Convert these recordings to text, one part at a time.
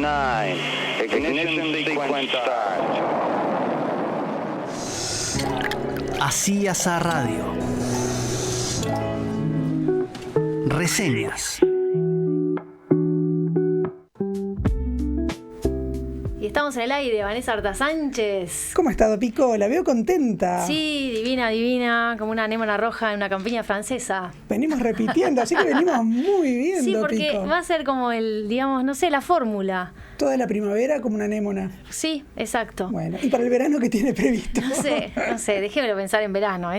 9. Ignition sequence start. Así Asa Radio. Reseñas. Y estamos en el aire, Vanessa Arta Sánchez. ¿Cómo ha estado, Pico? La veo contenta. Sí, divina, como una anémona roja en una campiña francesa. Venimos repitiendo, así que venimos muy bien, Sí, porque Pico. va a ser como la fórmula. Toda la primavera como una anémona. Sí, exacto. Bueno, ¿y para el verano qué tiene previsto? No sé, déjemelo pensar en verano.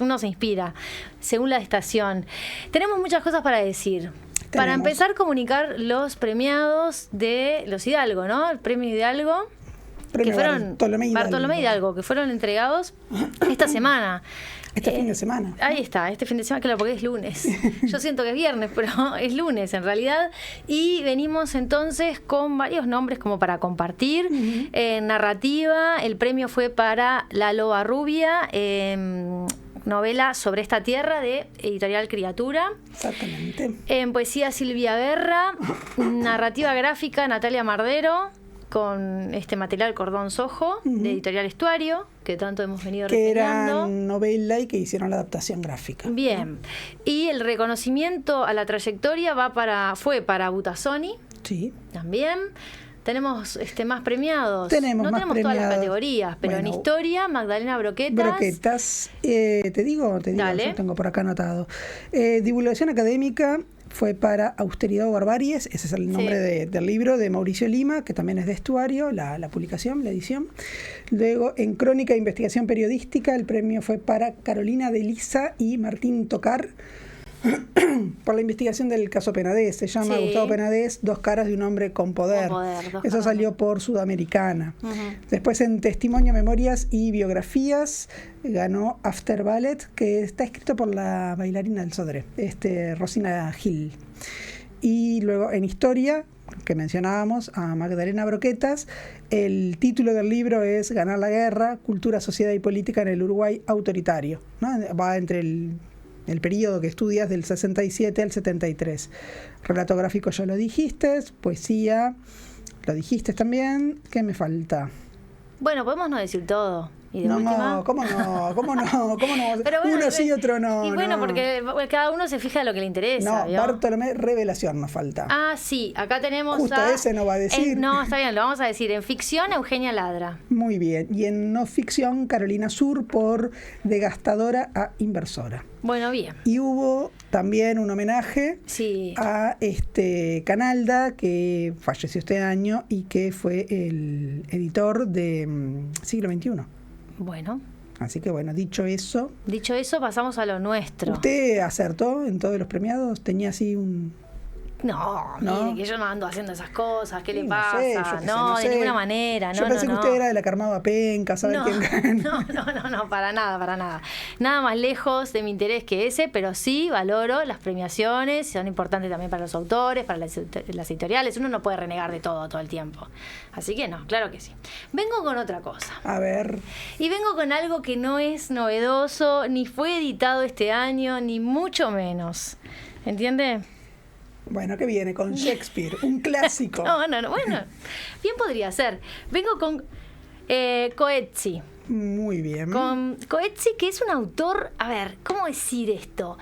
Uno se inspira, según la estación. Tenemos muchas cosas para decir. Para empezar, comunicar los premiados de los Hidalgo, ¿no? El premio Hidalgo. Premio que fueron Bartolomé Hidalgo, que fueron entregados esta semana. Fin de semana. Ahí está, este fin de semana, claro, porque es lunes. Yo siento que es viernes, pero es lunes en realidad. Y venimos entonces con varios nombres como para compartir. En narrativa, el premio fue para La Loba Rubia, novela sobre esta tierra de Editorial Criatura. Exactamente. En poesía, Silvia Guerra. Narrativa gráfica, Natalia Mardero, con este material Cordón Sojo, de Editorial Estuario, que tanto hemos venido que reseñando. era novela y que hicieron la adaptación gráfica. Bien. Y el reconocimiento a la trayectoria fue para Butazzoni. Sí. También. Tenemos más premiados. No tenemos premiados. Todas las categorías, pero bueno, en historia, Magdalena Broquetas. Te digo, Dale. yo tengo por acá anotado. Divulgación académica fue para Austeridad o Barbaries, ese es el nombre del libro de Mauricio Lima, que también es de Estuario, la publicación, la edición. Luego, en Crónica de Investigación Periodística, el premio fue para Carolina de Lisa y Martín Tocar, por la investigación del caso Penedès. Se llama Gustavo Penedès, Dos caras de un hombre con poder. Eso salió por Sudamericana. Después, en Testimonio, Memorias y Biografías, ganó After Ballet, que está escrito por la bailarina del Sodre, Rosina Gil. Y luego, en Historia, que mencionábamos a Magdalena Broquetas, el título del libro es Ganar la guerra, cultura, sociedad y política en el Uruguay autoritario, ¿no? Va entre el periodo que estudias del 67 al 73. Relato gráfico ya lo dijiste, poesía lo dijiste también. ¿Qué me falta? Bueno, podemos no decir todo. Y de última... ¿Cómo no? Pero bueno, uno sí, otro no. Y bueno, porque cada uno se fija en lo que le interesa. No, ¿vio? Bartolomé Revelación nos falta. Ah, sí, acá tenemos Justo ese no va a decir. No, está bien, lo vamos a decir. En ficción, Eugenia Ladra. Muy bien. Y en no ficción, Carolina Sur, por de gastadora a inversora. Bueno, bien. Y hubo también un homenaje a Canalda, que falleció este año y que fue el editor de Siglo XXI. Bueno. Así que bueno, dicho eso, pasamos a lo nuestro. ¿Usted acertó en todos los premiados? ¿Tenía así un...? No, mire, que yo no ando haciendo esas cosas. ¿Qué le pasa? No sé. De ninguna manera. Yo pensé que usted era de la que armaba penca, ¿sabe quién ganó? No, para nada. Nada más lejos de mi interés que ese, pero sí valoro las premiaciones, son importantes también para los autores, para las editoriales. Uno no puede renegar de todo el tiempo. Así que no, claro que sí. Vengo con otra cosa. A ver. Y vengo con algo que no es novedoso, ni fue editado este año, ni mucho menos. ¿Entiende? Bueno, ¿qué viene? Con Shakespeare, un clásico. No, bueno, bien podría ser. Vengo con Coetzee. Muy bien. Con Coetzee, que es un autor, a ver, ¿cómo decir esto?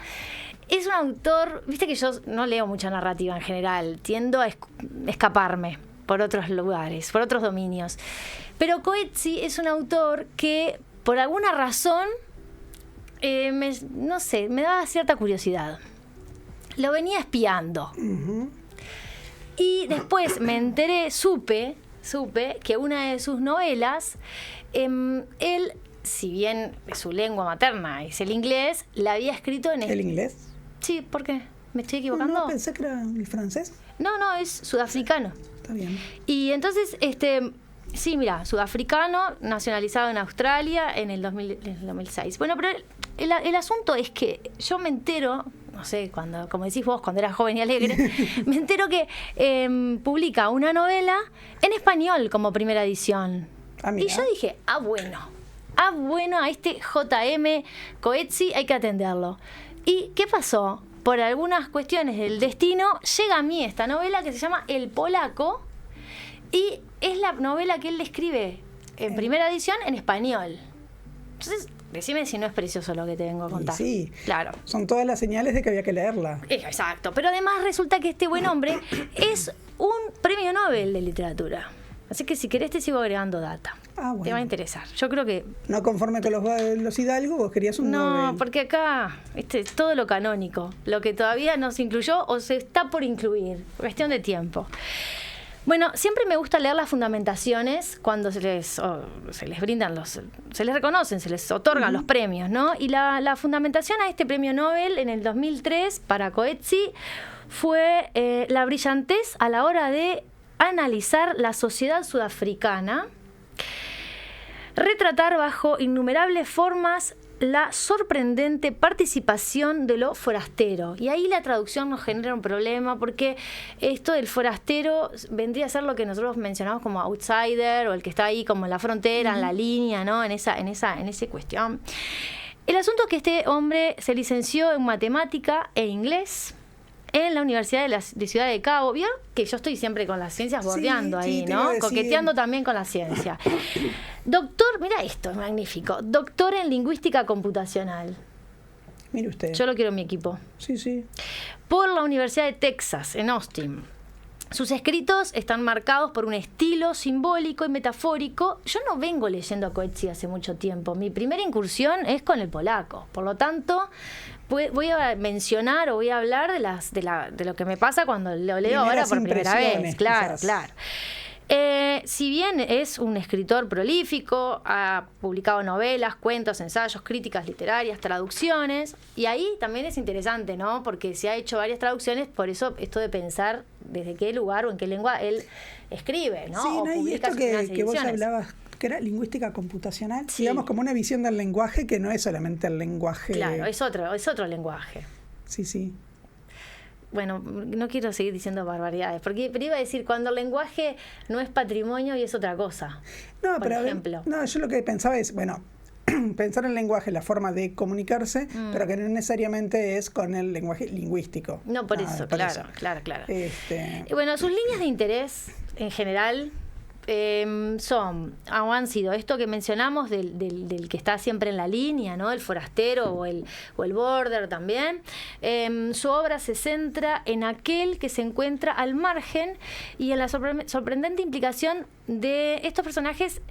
Es un autor, viste que yo no leo mucha narrativa en general, tiendo a escaparme por otros lugares, por otros dominios. Pero Coetzee es un autor que, por alguna razón, me daba cierta curiosidad. Lo venía espiando. Y después me enteré, supe que una de sus novelas, él, si bien su lengua materna es el inglés, la había escrito en... ¿El inglés? Sí, ¿por qué? ¿Me estoy equivocando? No, pensé que era el francés. No, es sudafricano. Está bien. Y entonces, sí, mira, sudafricano, nacionalizado en Australia en el 2006. Bueno, pero el asunto es que yo me entero... No sé, como decís vos, cuando eras joven y alegre, me entero que publica una novela en español como primera edición. Y yo dije, bueno, a este JM Coetzee hay que atenderlo. ¿Y qué pasó? Por algunas cuestiones del destino, llega a mí esta novela que se llama El Polaco, Y es la novela que él escribe en primera edición en español. Entonces, decime si no es precioso lo que te vengo a contar. Sí, claro. Son todas las señales de que había que leerla. Exacto. Pero además resulta que este buen hombre es un premio Nobel de literatura. Así que si querés te sigo agregando data. Bueno. Te va a interesar. Yo creo que... No conforme con los Hidalgo, vos querías un Nobel. No, porque acá todo lo canónico, lo que todavía no se incluyó o se está por incluir, cuestión de tiempo. Bueno, siempre me gusta leer las fundamentaciones cuando se les brindan se les reconocen, se les otorgan los premios, ¿no? Y la fundamentación a este premio Nobel en el 2003 para Coetzee fue la brillantez a la hora de analizar la sociedad sudafricana, retratar bajo innumerables formas la sorprendente participación de lo forastero. Y ahí la traducción nos genera un problema porque esto del forastero vendría a ser lo que nosotros mencionamos como outsider o el que está ahí como en la frontera, en la línea, ¿no? En esa cuestión. El asunto es que este hombre se licenció en matemática e inglés en la Universidad de Ciudad de Cabo. ¿Vieron que yo estoy siempre con las ciencias bordeando ahí, ¿no? Coqueteando también con la ciencia. Doctor, mira esto, es magnífico. Doctor en lingüística computacional. Mire usted. Yo lo quiero en mi equipo. Sí. Por la Universidad de Texas, en Austin. Sus escritos están marcados por un estilo simbólico y metafórico. Yo no vengo leyendo a Coetzee hace mucho tiempo. Mi primera incursión es con el polaco. Por lo tanto, voy a mencionar o voy a hablar de lo que me pasa cuando lo leo ahora por primera vez. Claro. Si bien es un escritor prolífico, ha publicado novelas, cuentos, ensayos, críticas literarias, traducciones, y ahí también es interesante, ¿no? Porque se ha hecho varias traducciones, por eso esto de pensar desde qué lugar o en qué lengua él escribe, ¿no? Sí, o y publica esto sus primeras que vos ediciones. hablabas, que era lingüística computacional, Sí. digamos como una visión del lenguaje que no es solamente el lenguaje. Claro, es otro lenguaje. Sí. Bueno, no quiero seguir diciendo barbaridades, pero iba a decir, cuando el lenguaje no es patrimonio y es otra cosa. No, por pero ejemplo. No, yo lo que pensaba es, pensar en el lenguaje, la forma de comunicarse, pero que no necesariamente es con el lenguaje lingüístico. No, por eso, claro. Y bueno, sus líneas de interés, en general, han sido esto que mencionamos del que está siempre en la línea, ¿no? El forastero o el border también. Su obra se centra en aquel que se encuentra al margen y en la sorprendente implicación de estos personajes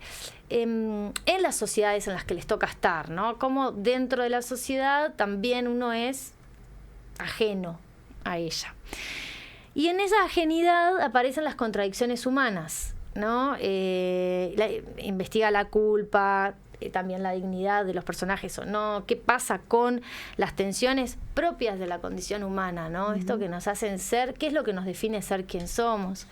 en las sociedades en las que les toca estar, ¿no? Como dentro de la sociedad también uno es ajeno a ella. Y en esa ajenidad aparecen las contradicciones humanas, ¿no? Investiga la culpa, también la dignidad de los personajes o no, qué pasa con las tensiones propias de la condición humana, ¿no? Uh-huh. Esto que nos hacen ser, qué es lo que nos define ser quien somos.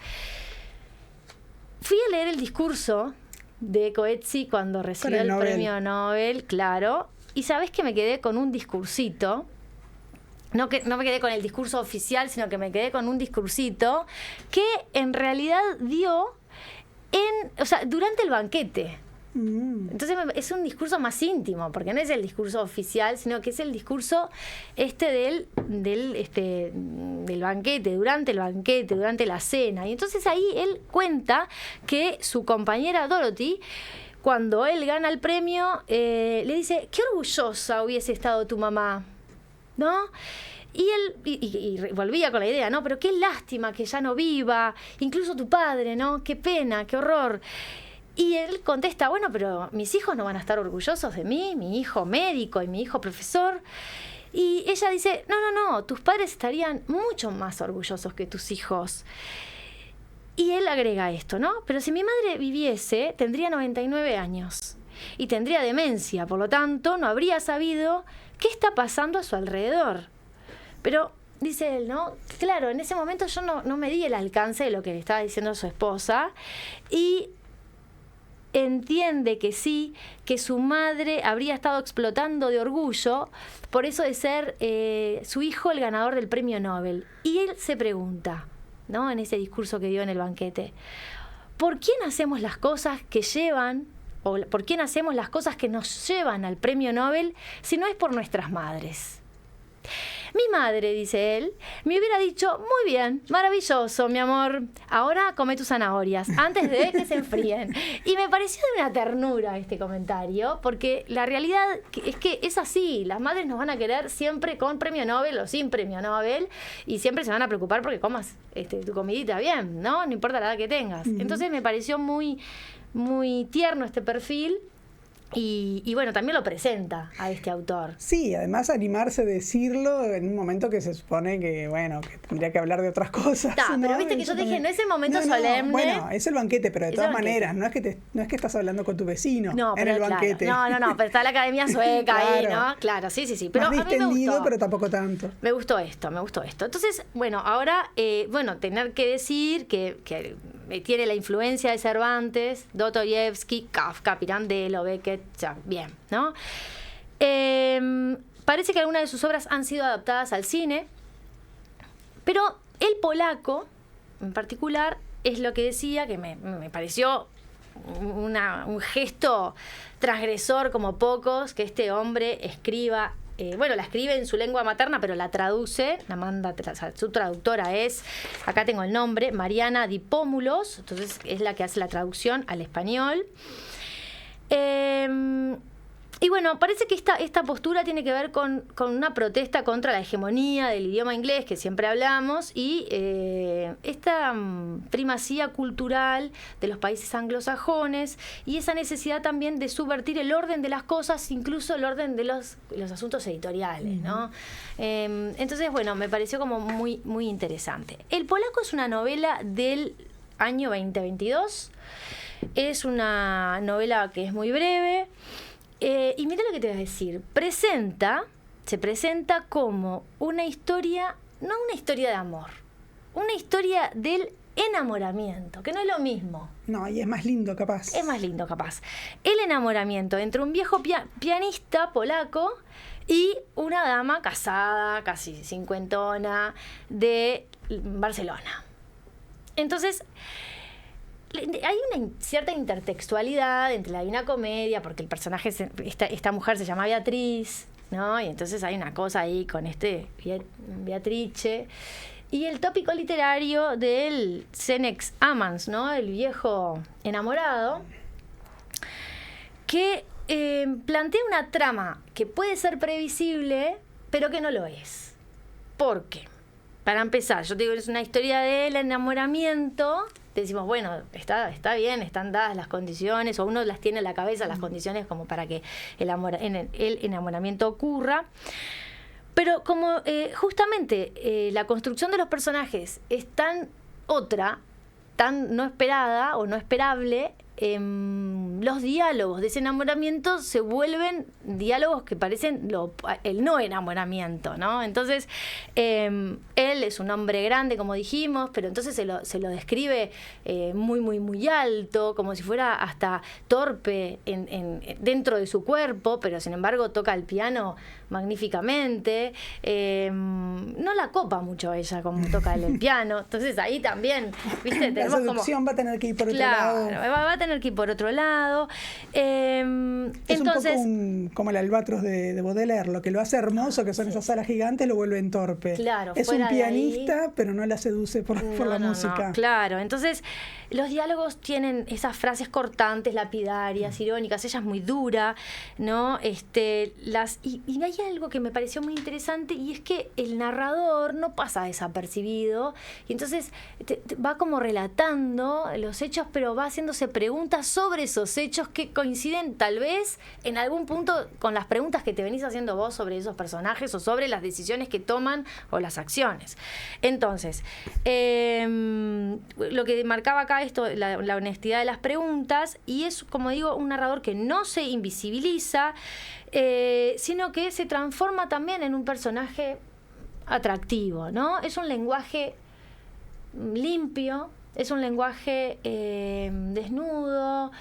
Fui a leer el discurso de Coetzee cuando recibió el premio Nobel, claro, y sabés que me quedé con un discursito. No me quedé con el discurso oficial, sino que me quedé con un discursito que en realidad dio durante el banquete. Entonces es un discurso más íntimo, porque no es el discurso oficial, sino que es el discurso del banquete, durante la cena. Y entonces ahí él cuenta que su compañera Dorothy, cuando él gana el premio, le dice, qué orgullosa hubiese estado tu mamá, ¿no? Y él y volvía con la idea, ¿no? Pero qué lástima que ya no viva, incluso tu padre, ¿no? Qué pena, qué horror. Y él contesta, bueno, pero mis hijos no van a estar orgullosos de mí, mi hijo médico y mi hijo profesor. Y ella dice, no, tus padres estarían mucho más orgullosos que tus hijos. Y él agrega esto, ¿no? Pero si mi madre viviese, tendría 99 años y tendría demencia, por lo tanto, no habría sabido qué está pasando a su alrededor. Pero, dice él, ¿no? Claro, en ese momento yo no me di el alcance de lo que le estaba diciendo su esposa y entiende que sí, que su madre habría estado explotando de orgullo por eso de ser su hijo el ganador del premio Nobel. Y él se pregunta, ¿no? En ese discurso que dio en el banquete, ¿por quién hacemos las cosas que llevan, o por quién hacemos las cosas que nos llevan al premio Nobel si no es por nuestras madres? Mi madre, dice él, me hubiera dicho, muy bien, maravilloso, mi amor, ahora come tus zanahorias antes de que se enfríen. Y me pareció de una ternura este comentario, porque la realidad es que es así, las madres nos van a querer siempre con premio Nobel o sin premio Nobel, y siempre se van a preocupar porque comas tu comidita bien, ¿no? No importa la edad que tengas. Entonces me pareció muy, muy tierno este perfil. Y bueno, también lo presenta a este autor. Sí, además animarse a decirlo en un momento que se supone que, bueno, que tendría que hablar de otras cosas. Está, ¿no? pero viste que yo te dije, no es el momento solemne. Bueno, es el banquete, pero de Es todas el banquete. maneras, no es que estás hablando con tu vecino No, en pero el claro. banquete. No, pero está la Academia Sueca ahí, Claro. ¿no? Claro, sí. Pero Más a mí me distendido, gustó. pero tampoco tanto. Me gustó esto. Entonces, bueno, ahora, tener que decir que tiene la influencia de Cervantes, Dostoyevsky, Kafka, Pirandello, Beckett, ya, bien, ¿no? Parece que algunas de sus obras han sido adaptadas al cine, pero el polaco, en particular, es lo que decía, que me pareció un gesto transgresor como pocos, que este hombre escriba. La escribe en su lengua materna, pero la traduce, su traductora es, acá tengo el nombre, Mariana Dipómulos, entonces es la que hace la traducción al español. Y bueno, parece que esta postura tiene que ver con una protesta contra la hegemonía del idioma inglés, que siempre hablamos, y esta primacía cultural de los países anglosajones, y esa necesidad también de subvertir el orden de las cosas, incluso el orden de los asuntos editoriales, ¿no? Entonces, bueno, me pareció como muy, muy interesante. El polaco es una novela del año 2022, es una novela que es muy breve. Y mira lo que te voy a decir. Se presenta como una historia, no una historia de amor, una historia del enamoramiento, que no es lo mismo. No, y es más lindo, capaz. Es más lindo, capaz. El enamoramiento entre un viejo pianista polaco y una dama casada, casi cincuentona, de Barcelona. Entonces, hay una cierta intertextualidad entre la Divina Comedia, porque el personaje, esta mujer se llama Beatriz, ¿no? Y entonces hay una cosa ahí con Beatrice. Y el tópico literario del Senex Amans, ¿no? El viejo enamorado, que plantea una trama que puede ser previsible, pero que no lo es. ¿Por qué? Para empezar, yo te digo, es una historia del enamoramiento. Decimos, bueno, está bien, están dadas las condiciones, o uno las tiene en la cabeza, las condiciones como para que el enamoramiento ocurra. Pero como justamente la construcción de los personajes es tan no esperada o no esperable, los diálogos de ese enamoramiento se vuelven diálogos que parecen el no enamoramiento, ¿no? Entonces, él es un hombre grande, como dijimos, pero entonces se lo describe muy, muy, muy alto, como si fuera hasta torpe dentro de su cuerpo, pero sin embargo toca el piano magníficamente. No la copa mucho ella como toca el piano. Entonces ahí también, ¿viste? La seducción va a tener que ir por otro lado. Va a tener que ir por otro lado. Es Entonces, un poco como el albatros de Baudelaire. Lo que lo hace hermoso, que son esas alas gigantes, lo vuelven torpe. Claro, es un fuera de pianista, ahí, pero no la seduce por la música. No, claro. Entonces, los diálogos tienen esas frases cortantes, lapidarias, irónicas. Ella es muy dura, ¿no? Y hay algo que me pareció muy interesante, y es que el narrador no pasa desapercibido, y entonces va como relatando los hechos, pero va haciéndose preguntas sobre esos hechos que coinciden tal vez en algún punto con las preguntas que te venís haciendo vos sobre esos personajes o sobre las decisiones que toman o las acciones. Entonces, lo que marcaba acá esto, la honestidad de las preguntas, y es, como digo, un narrador que no se invisibiliza, sino que se transforma también en un personaje atractivo, ¿no? Es un lenguaje limpio, es un lenguaje desnudo,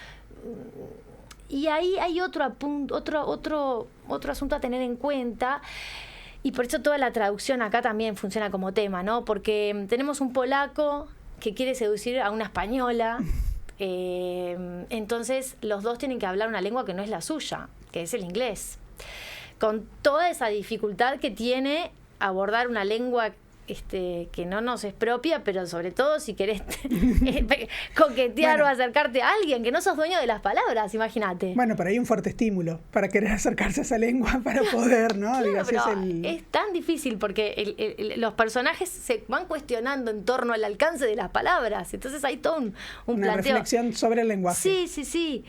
y ahí hay otro asunto a tener en cuenta. Y por eso toda la traducción acá también funciona como tema, ¿no? Porque tenemos un polaco que quiere seducir a una española, entonces los dos tienen que hablar una lengua que no es la suya, que es el inglés, con toda esa dificultad que tiene abordar una lengua que no nos es propia, pero sobre todo si querés coquetear Bueno. o acercarte a alguien, que no sos dueño de las palabras, imagínate. Bueno, pero hay un fuerte estímulo para querer acercarse a esa lengua para poder, ¿no? Claro, Digo, si pero es el- es tan difícil porque los personajes se van cuestionando en torno al alcance de las palabras. Entonces hay todo un una planteo. reflexión sobre el lenguaje. Sí.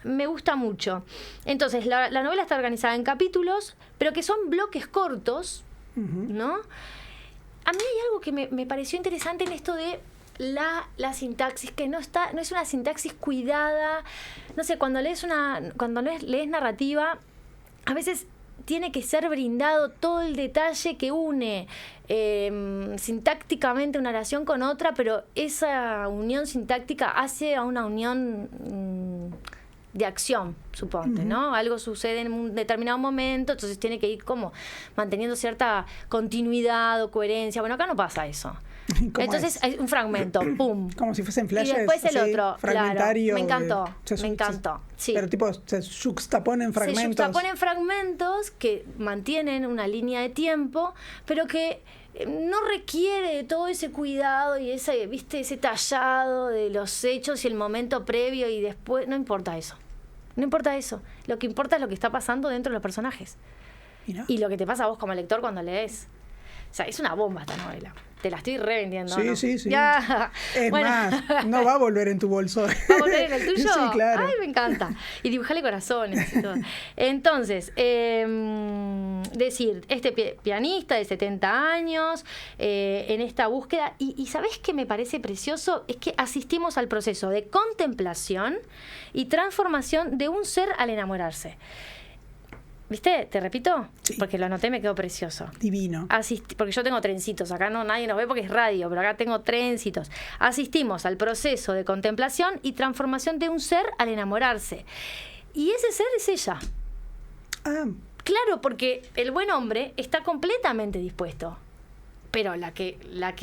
Me gusta mucho. Entonces, la novela está organizada en capítulos, pero que son bloques cortos, ¿no? A mí hay algo que me pareció interesante en esto de la sintaxis, que no es una sintaxis cuidada. No sé, cuando lees narrativa, a veces tiene que ser brindado todo el detalle que une sintácticamente una oración con otra, pero esa unión sintáctica hace a una unión de acción, suponte, ¿no? Algo sucede en un determinado momento, entonces tiene que ir como manteniendo cierta continuidad o coherencia. Bueno, acá no pasa eso. ¿Cómo Entonces es? hay un fragmento, ¡pum! Como si fuesen Y flashes. después el así, otro, claro. fragmentario. Me encantó, Se- me encantó. Sí. Pero tipo, se juxtaponen fragmentos. Se juxtaponen fragmentos que mantienen una línea de tiempo, pero que no requiere de todo ese cuidado y ese tallado de los hechos y el momento previo y después. No importa eso. No importa eso. Lo que importa es lo que está pasando dentro de los personajes. Mirá. Y lo que te pasa a vos como lector cuando lees. O sea, es una bomba esta novela. Te la estoy revendiendo, Sí, ¿no? sí. Ya. Es Bueno. más, no va a volver en tu bolso. ¿Va a volver en el tuyo? Sí, claro. Ay, me encanta. Y dibujarle corazones y todo. Entonces, decir, este pianista de 70 años, en esta búsqueda, y ¿sabés qué me parece precioso? Es que asistimos al proceso de contemplación y transformación de un ser al enamorarse. ¿Viste? ¿Te repito? Sí. Porque lo anoté, me quedó precioso. Divino. Porque yo tengo trencitos, acá no nadie nos ve porque es radio, pero acá tengo trencitos. Asistimos al proceso de contemplación y transformación de un ser al enamorarse. Y ese ser es ella. Ah, Claro, porque el buen hombre está completamente dispuesto. Pero la que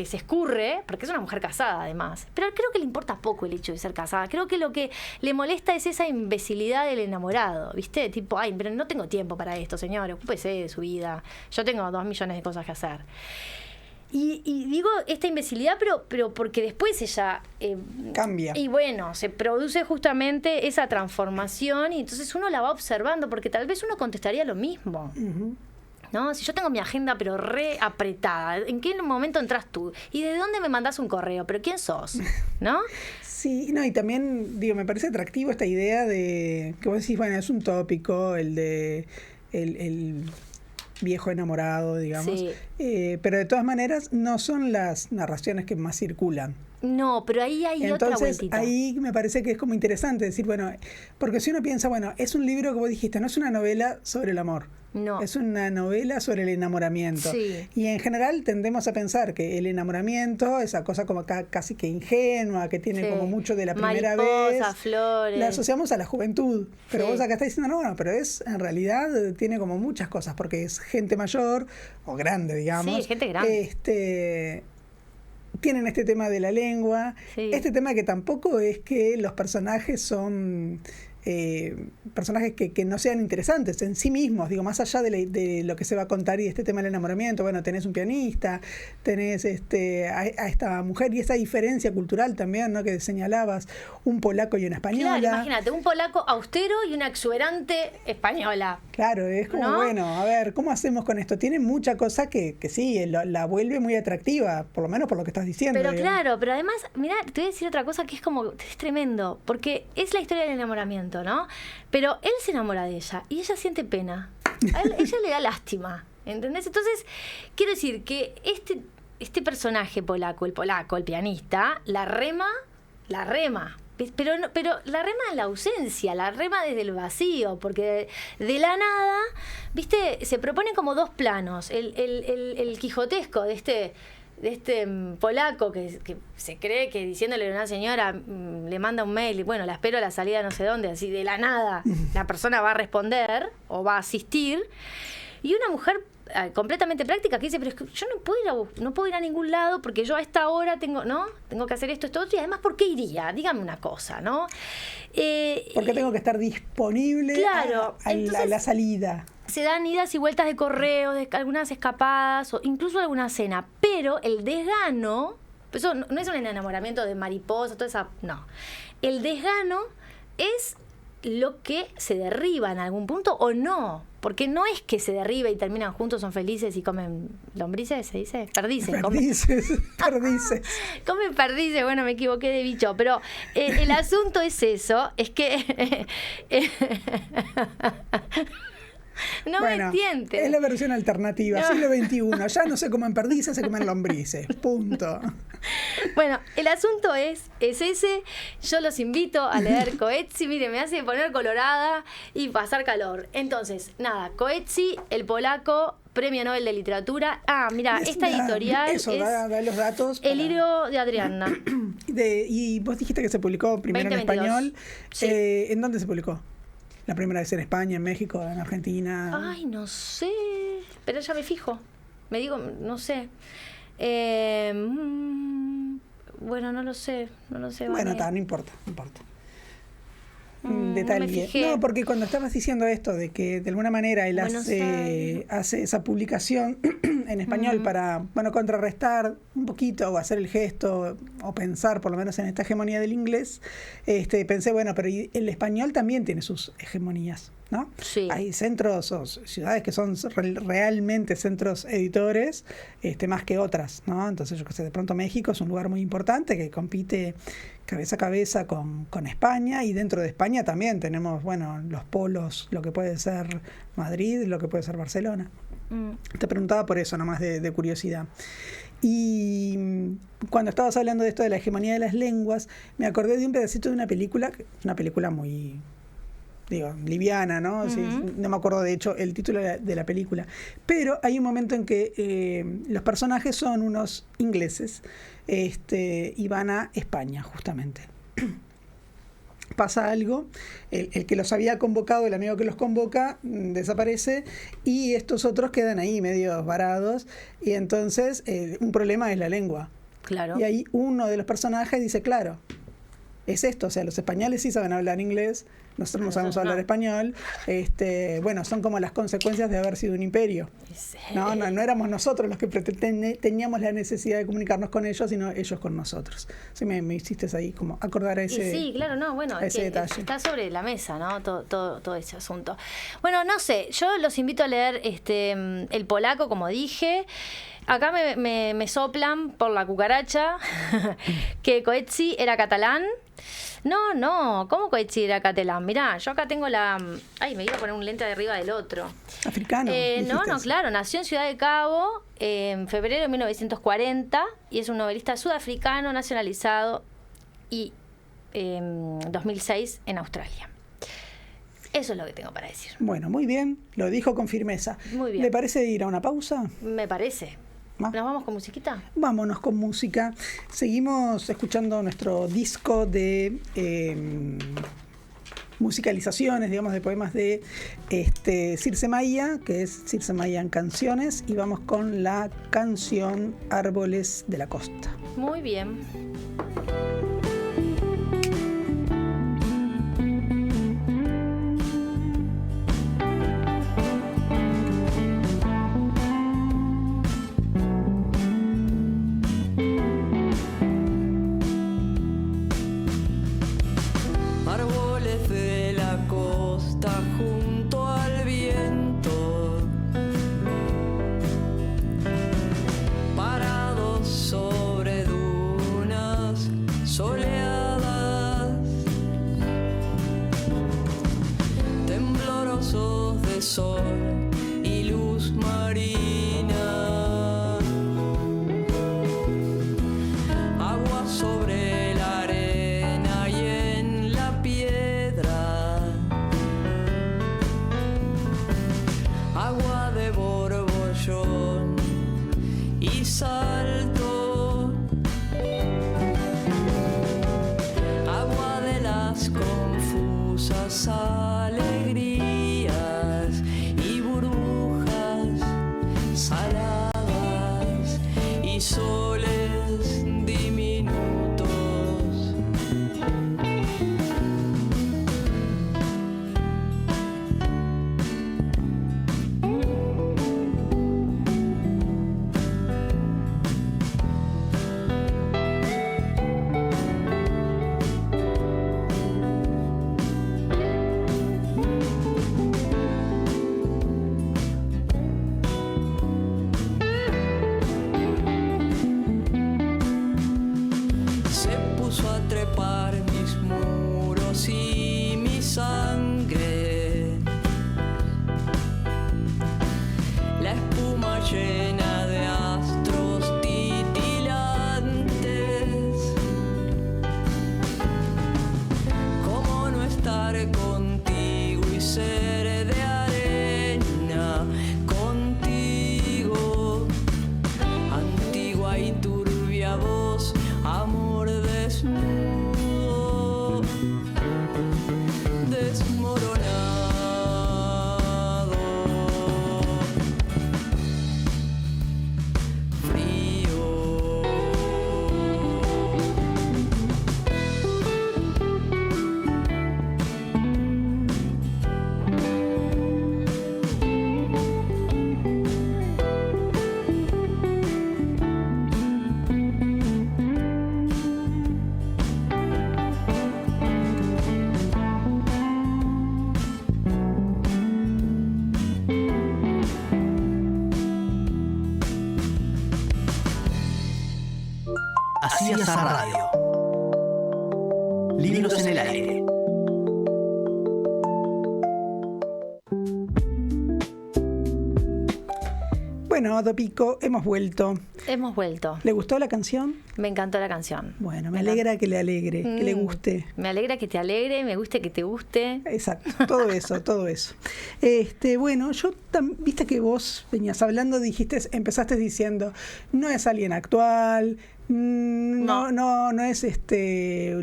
se escurre, porque es una mujer casada además, pero creo que le importa poco el hecho de ser casada. Creo que lo que le molesta es esa imbecilidad del enamorado, ¿viste? Tipo, ay, pero no tengo tiempo para esto, señor, ocúpese de su vida. Yo tengo 2 millones de cosas que hacer. Y digo esta imbecilidad, pero porque después ella cambia. y bueno, se produce justamente esa transformación y entonces uno la va observando, porque tal vez uno contestaría lo mismo. ¿No? Si yo tengo mi agenda pero re apretada, ¿en qué momento entras tú? ¿Y de dónde me mandás un correo? ¿Pero quién sos? ¿No? Sí, no, y también, digo, me parece atractivo esta idea de que vos decís, bueno, es un tópico, el de el viejo enamorado, digamos. Sí. Pero de todas maneras no son las narraciones que más circulan. No, pero ahí hay otra Entonces, vueltita. ahí me parece que es como interesante decir, bueno, porque si uno piensa, bueno, es un libro que vos dijiste, no es una novela sobre el amor. No. Es una novela sobre el enamoramiento. Sí. Y en general tendemos a pensar que el enamoramiento, esa cosa como casi que ingenua, que tiene Sí. como mucho de la primera Mariposas, vez, flores. la asociamos a la juventud. Pero Sí. vos acá estás diciendo, no, bueno, pero en realidad tiene como muchas cosas, porque es gente mayor o grande, digamos. Sí, gente grande. Tienen este tema de la lengua, Sí. este tema que tampoco es que los personajes son personajes que no sean interesantes en sí mismos, digo, más allá de lo que se va a contar y este tema del enamoramiento. Bueno, tenés un pianista, tenés a esta mujer y esa diferencia cultural también, ¿no? Que señalabas, un polaco y una española. Claro, imagínate, un polaco austero y una exuberante española. Claro, es como, ¿No? bueno, a ver, ¿cómo hacemos con esto? Tiene mucha cosa que sí, la vuelve muy atractiva, por lo menos por lo que estás diciendo. Pero digamos. claro, pero además, mirá, te voy a decir otra cosa que es como, es tremendo, porque es la historia del enamoramiento, ¿no? Pero él se enamora de ella y ella siente pena. Ella le da lástima, ¿entendés? Entonces, quiero decir que este personaje polaco, el pianista, la rema, pero la rema en la ausencia, la rema desde el vacío, porque de la nada, ¿viste? Se proponen como 2 planos, el quijotesco de este polaco que se cree que diciéndole a una señora le manda un mail y bueno, la espero a la salida no sé dónde, así de la nada la persona va a responder o va a asistir, y una mujer completamente prácticas, que dice, pero es que yo no puedo ir a ningún lado porque yo a esta hora tengo que hacer esto, otro, y además, ¿por qué iría? Dígame una cosa, ¿no? Porque tengo que estar disponible claro, a la salida. Se dan idas y vueltas de correo, de algunas escapadas, o incluso alguna cena, pero el desgano, eso no es un enamoramiento de mariposa, toda esa, no. El desgano es lo que se derriba en algún punto o no, porque no es que se derriba y terminan juntos, son felices y comen lombrices, ¿se dice? Perdices. Perdices. Comen perdices, bueno, me equivoqué de bicho, pero el asunto es eso, es que... No bueno, me tientes. Es la versión alternativa, siglo XXI. Ya no se comen perdices, se comen lombrices. Punto. Bueno, el asunto es ese. Yo los invito a leer Coetzee. Mire, me hace poner colorada y pasar calor. Entonces, nada, Coetzee, el polaco, Premio Nobel de Literatura. Mira, esta editorial eso, es da los datos. El libro de Adriana. Y vos dijiste que se publicó primero 2022. En español. Sí. ¿En dónde se publicó? La primera vez en España, en México, en Argentina. Ay, no sé. Pero ya me fijo. Me digo, no sé. Bueno, no lo sé. Bueno, no importa. No Detalle. me fijé. No, porque cuando estabas diciendo esto de que de alguna manera él hace esa publicación en español para, contrarrestar un poquito o hacer el gesto o pensar por lo menos en esta hegemonía del inglés, pensé, pero el español también tiene sus hegemonías, ¿no? Sí. Hay centros o ciudades que son realmente centros editores, más que otras, ¿no? Entonces, yo qué sé, de pronto México es un lugar muy importante que compite cabeza a cabeza con España, y dentro de España también tenemos, los polos, lo que puede ser Madrid, lo que puede ser Barcelona. Te preguntaba por eso, nomás de curiosidad. Y cuando estabas hablando de esto de la hegemonía de las lenguas, me acordé de un pedacito de una película muy, liviana, ¿no? Uh-huh. Sí, no me acuerdo de hecho el título de la película, pero hay un momento en que los personajes son unos ingleses y van a España justamente. Pasa algo, el que los había convocado, el amigo que los convoca, desaparece, y estos otros quedan ahí medio varados, y entonces un problema es la lengua. Claro. Y ahí uno de los personajes dice, claro, es esto, o sea, los españoles sí saben hablar inglés, nosotros no sabemos hablar español, son como las consecuencias de haber sido un imperio. Sí. No éramos nosotros los que teníamos la necesidad de comunicarnos con ellos, sino ellos con nosotros. Sí, me hiciste ahí como acordar a ese, sí, claro, ese detalle. Está sobre la mesa, ¿no? Todo ese asunto. Bueno, no sé, yo los invito a leer el polaco, como dije. Acá me soplan por la cucaracha que Coetzee era catalán. No, ¿cómo Coetzee era catalán? Mirá, yo acá tengo Ay, me iba a poner un lente de arriba del otro. Africano. Claro, nació en Ciudad de Cabo en febrero de 1940 y es un novelista sudafricano nacionalizado y en 2006 en Australia. Eso es lo que tengo para decir. Bueno, muy bien, lo dijo con firmeza. Muy bien. ¿Le parece ir a una pausa? Me parece. ¿Nos vamos con musiquita? Vámonos con música. Seguimos escuchando nuestro disco de musicalizaciones, digamos, de poemas de Circe Maya, que es Circe Maya en canciones, y vamos con la canción Árboles de la Costa. Muy bien. Árboles de la costa junto al viento, parados sobre dunas soleadas, temblorosos de sol y luz marina, agua sobre la arena y en la piedra, agua de borbollón y salto, agua de las confusas alegrías y burbujas se puso a trepar mis muros y mi sangre. La espuma llena de astros titilantes. ¿Cómo no estar contigo y ser de arena contigo? Antigua y turbia voz, amor desnudo, desmoronado, frío. Así es a radio. Libros en el aire. Bueno, Dopico, hemos vuelto. Hemos vuelto. ¿Le gustó la canción? Me encantó la canción. Bueno, me alegra que le alegre, que le guste. Me alegra que te alegre, me guste que te guste. Exacto, todo eso, todo eso. Bueno, yo viste que vos venías hablando, empezaste diciendo, no es alguien actual, no es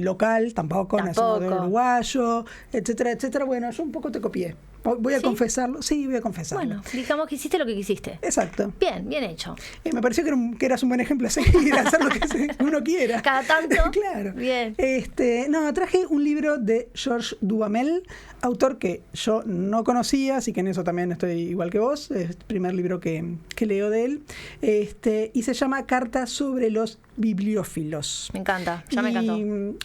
local, tampoco. Nacional uruguayo, etcétera, etcétera. Bueno, yo un poco te copié. Voy a confesarlo. Sí, voy a confesarlo. Bueno, digamos que hiciste lo que quisiste. Exacto. Bien, bien hecho. Me pareció que eras un buen ejemplo a seguir, hacer lo que uno quiera. Cada tanto. Claro. Bien. Traje un libro de Georges Duhamel, autor que yo no conocía, así que en eso también estoy igual que vos. Es el primer libro que leo de él. Y se llama Cartas sobre los bibliófilos. Me encanta, me encantó.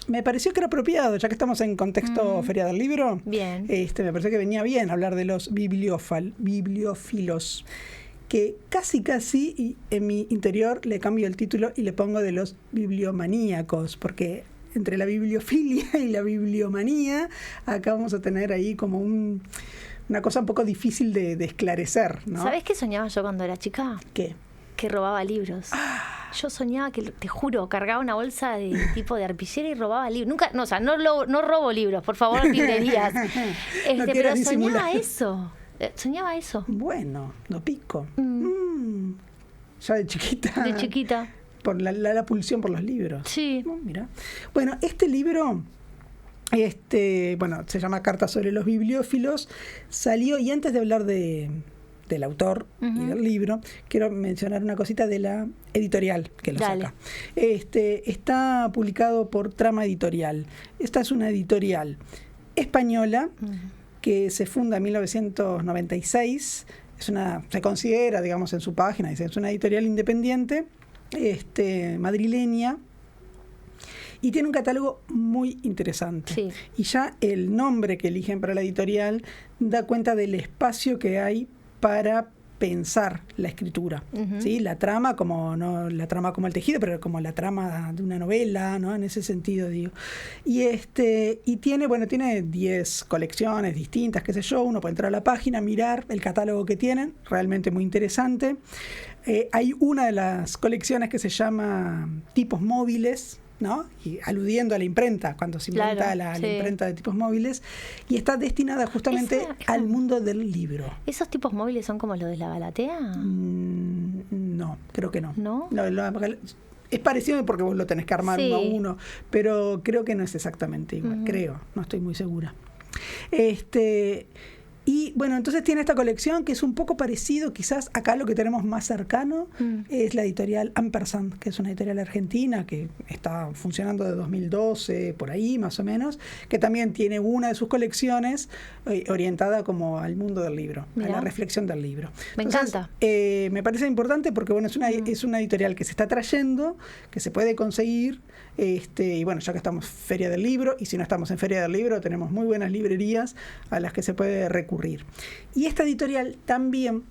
Me pareció que era apropiado, ya que estamos en contexto Feria del Libro. Bien. Me pareció que venía bien hablar de los bibliófilos, que casi y en mi interior le cambio el título y le pongo de los bibliomaníacos, porque entre la bibliofilia y la bibliomanía acá vamos a tener ahí como una cosa un poco difícil de esclarecer, ¿no? ¿Sabés qué soñaba yo cuando era chica? ¿Qué? Que robaba libros. Yo soñaba que, te juro, cargaba una bolsa de tipo de arpillera y robaba libros. Nunca, no robo libros, por favor, librerías. Pero soñaba eso. Soñaba eso. Bueno, Dopico. Ya de chiquita. De chiquita. Por la pulsión por los libros. Sí. Mira. Bueno, este libro, se llama Cartas sobre los bibliófilos. Salió, y antes de hablar del autor y del libro, quiero mencionar una cosita de la editorial que lo saca. Está publicado por Trama Editorial. Esta es una editorial española que se funda en 1996. Se considera, digamos, en su página, es una editorial independiente, madrileña, y tiene un catálogo muy interesante. Sí. Y ya el nombre que eligen para la editorial da cuenta del espacio que hay para pensar la escritura, ¿sí? La trama como la trama como el tejido, pero como la trama de una novela, ¿no? En ese sentido, digo. Y tiene 10 colecciones distintas, qué sé yo. Uno puede entrar a la página, mirar el catálogo que tienen, realmente muy interesante. Hay una de las colecciones que se llama Tipos Móviles, ¿no? Y aludiendo a la imprenta, cuando se inventa la imprenta de tipos móviles, y está destinada justamente al mundo del libro. ¿Esos tipos móviles son como los de la Galatea? No, creo que no. ¿No? Es parecido porque vos lo tenés que armar uno a uno, pero creo que no es exactamente igual, creo, no estoy muy segura. Y bueno, entonces tiene esta colección que es un poco parecido, quizás acá lo que tenemos más cercano es la editorial Ampersand, que es una editorial argentina que está funcionando de 2012, por ahí más o menos, que también tiene una de sus colecciones orientada como al mundo del libro, a la reflexión del libro. Me encanta. Me parece importante porque bueno, es una editorial que se está trayendo, que se puede conseguir, y bueno, ya que estamos en Feria del Libro, y si no estamos en Feria del Libro, tenemos muy buenas librerías a las que se puede recurrir. Y esta editorial también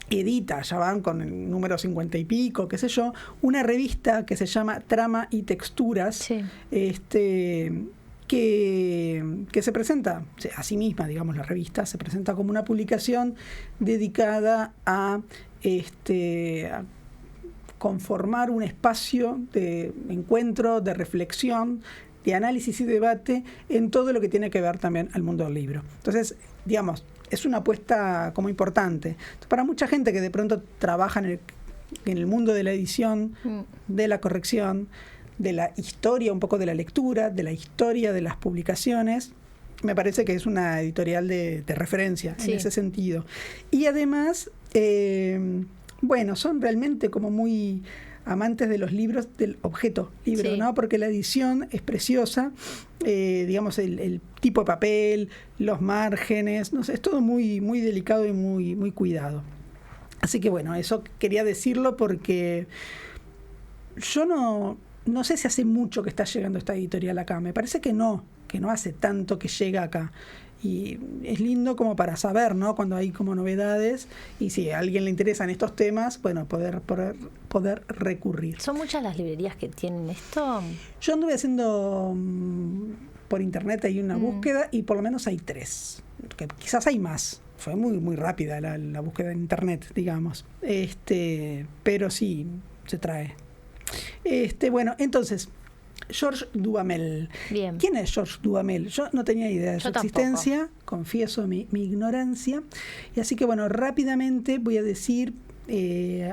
edita, ya van con el número 50 y pico, qué sé yo, una revista que se llama Trama y Texturas, Sí. Que se presenta a sí misma, digamos, la revista se presenta como una publicación dedicada a conformar un espacio de encuentro, de reflexión, de análisis y debate en todo lo que tiene que ver también al mundo del libro. Entonces, digamos, es una apuesta como importante. Para mucha gente que de pronto trabaja en el mundo de la edición, de la corrección, de la historia, un poco de la lectura, de la historia de las publicaciones, me parece que es una editorial de referencia en ese sentido. Y además, bueno, son realmente como muy amantes de los libros, del objeto libro, ¿no? Porque la edición es preciosa, digamos, el tipo de papel, los márgenes, no sé, es todo muy, muy delicado y muy, muy cuidado. Así que bueno, eso quería decirlo porque yo no sé si hace mucho que está llegando esta editorial acá. Me parece que no hace tanto que llega acá. Y es lindo como para saber, ¿no? Cuando hay como novedades y si a alguien le interesan estos temas, bueno, poder recurrir. ¿Son muchas las librerías que tienen esto? Yo anduve haciendo por internet hay una búsqueda y por lo menos hay 3. Que quizás hay más. Fue muy, muy rápida la búsqueda en internet, digamos. Pero sí, se trae. Bueno, entonces, Georges Duhamel. Bien. ¿Quién es Georges Duhamel? Yo no tenía idea de su existencia, confieso mi ignorancia. Y así que, bueno, rápidamente voy a decir,